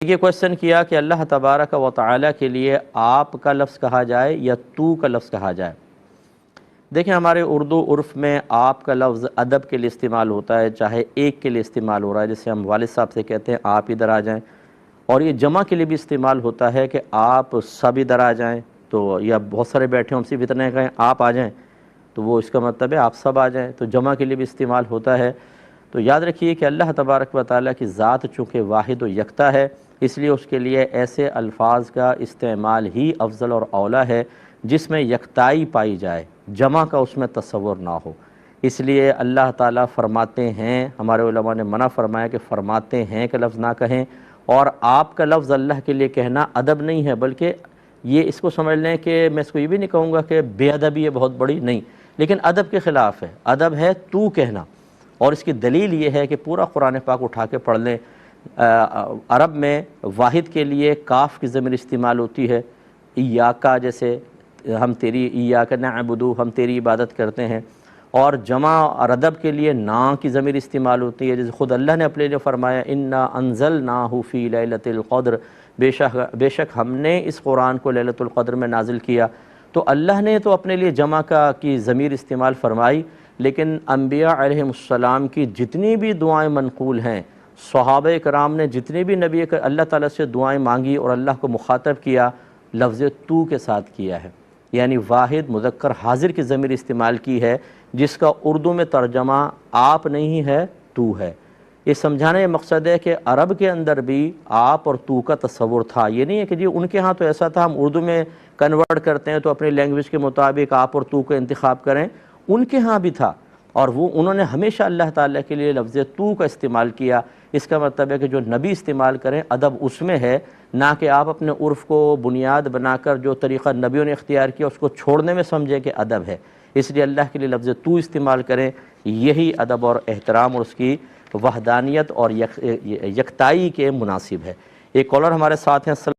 یہ کوشچن کیا کہ اللہ تبارک و تعالی کے لیے آپ کا لفظ کہا جائے یا تو کا لفظ کہا جائے۔ دیکھیں ہمارے اردو عرف میں آپ کا لفظ ادب کے لیے استعمال ہوتا ہے، چاہے ایک کے لیے استعمال ہو رہا ہے، جیسے ہم والد صاحب سے کہتے ہیں آپ ادھر آ جائیں، اور یہ جمع کے لیے بھی استعمال ہوتا ہے کہ آپ سب ادھر آ جائیں، تو یا بہت سارے بیٹھے ہوں صرف اتنے کہیں آپ آ جائیں تو وہ اس کا مطلب ہے آپ سب آ جائیں، تو جمع کے لیے بھی استعمال ہوتا ہے۔ تو یاد رکھیے کہ اللہ تبارک و تعالیٰ کی ذات چونکہ واحد و یکتا ہے، اس لیے اس کے لیے ایسے الفاظ کا استعمال ہی افضل اور اولیٰ ہے جس میں یکتائی پائی جائے، جمع کا اس میں تصور نہ ہو۔ اس لیے اللہ تعالیٰ فرماتے ہیں، ہمارے علماء نے منع فرمایا کہ فرماتے ہیں کہ لفظ نہ کہیں، اور آپ کا لفظ اللہ کے لیے کہنا ادب نہیں ہے، بلکہ یہ اس کو سمجھ لیں کہ میں اس کو یہ بھی نہیں کہوں گا کہ بے ادبی ہے بہت بڑی، نہیں، لیکن ادب کے خلاف ہے۔ ادب ہے تو کہنا، اور اس کی دلیل یہ ہے کہ پورا قرآن پاک اٹھا کے پڑھ لیں۔ عرب میں واحد کے لیے کاف کی ضمیر استعمال ہوتی ہے، ایاکا، جیسے ہم تیری ایاکا نعبدو، ہم تیری عبادت کرتے ہیں، اور جمع اور ادب کے لیے نا کی ضمیر استعمال ہوتی ہے، جیسے خود اللہ نے اپنے لیے فرمایا انا انزلناہ فی لیلۃ القدر، بے شک ہم نے اس قرآن کو لیلۃ القدر میں نازل کیا۔ تو اللہ نے تو اپنے لیے جمع کی ضمیر استعمال فرمائی، لیکن انبیاء علیہ السلام کی جتنی بھی دعائیں منقول ہیں، صحابہ کرام نے جتنی بھی نبی اللہ تعالیٰ سے دعائیں مانگی اور اللہ کو مخاطب کیا، لفظ تو کے ساتھ کیا ہے، یعنی واحد مذکر حاضر کی ضمیر استعمال کی ہے، جس کا اردو میں ترجمہ آپ نہیں ہے تو ہے۔ یہ سمجھانے کا مقصد ہے کہ عرب کے اندر بھی آپ اور تو کا تصور تھا، یہ نہیں ہے کہ جی ان کے ہاں تو ایسا تھا، ہم اردو میں کنورٹ کرتے ہیں تو اپنی لینگویج کے مطابق آپ اور تو کا انتخاب کریں، ان کے ہاں بھی تھا، اور انہوں نے ہمیشہ اللہ تعالیٰ کے لیے لفظ تو کا استعمال کیا۔ اس کا مطلب ہے کہ جو نبی استعمال کریں ادب اس میں ہے، نہ کہ آپ اپنے عرف کو بنیاد بنا کر جو طریقہ نبیوں نے اختیار کیا اس کو چھوڑنے میں سمجھیں کہ ادب ہے۔ اس لیے اللہ کے لیے لفظ تو استعمال کریں، یہی ادب اور احترام اور اس کی وحدانیت اور یکتائی کے مناسب ہے۔ ایک کالر ہمارے ساتھ ہیں۔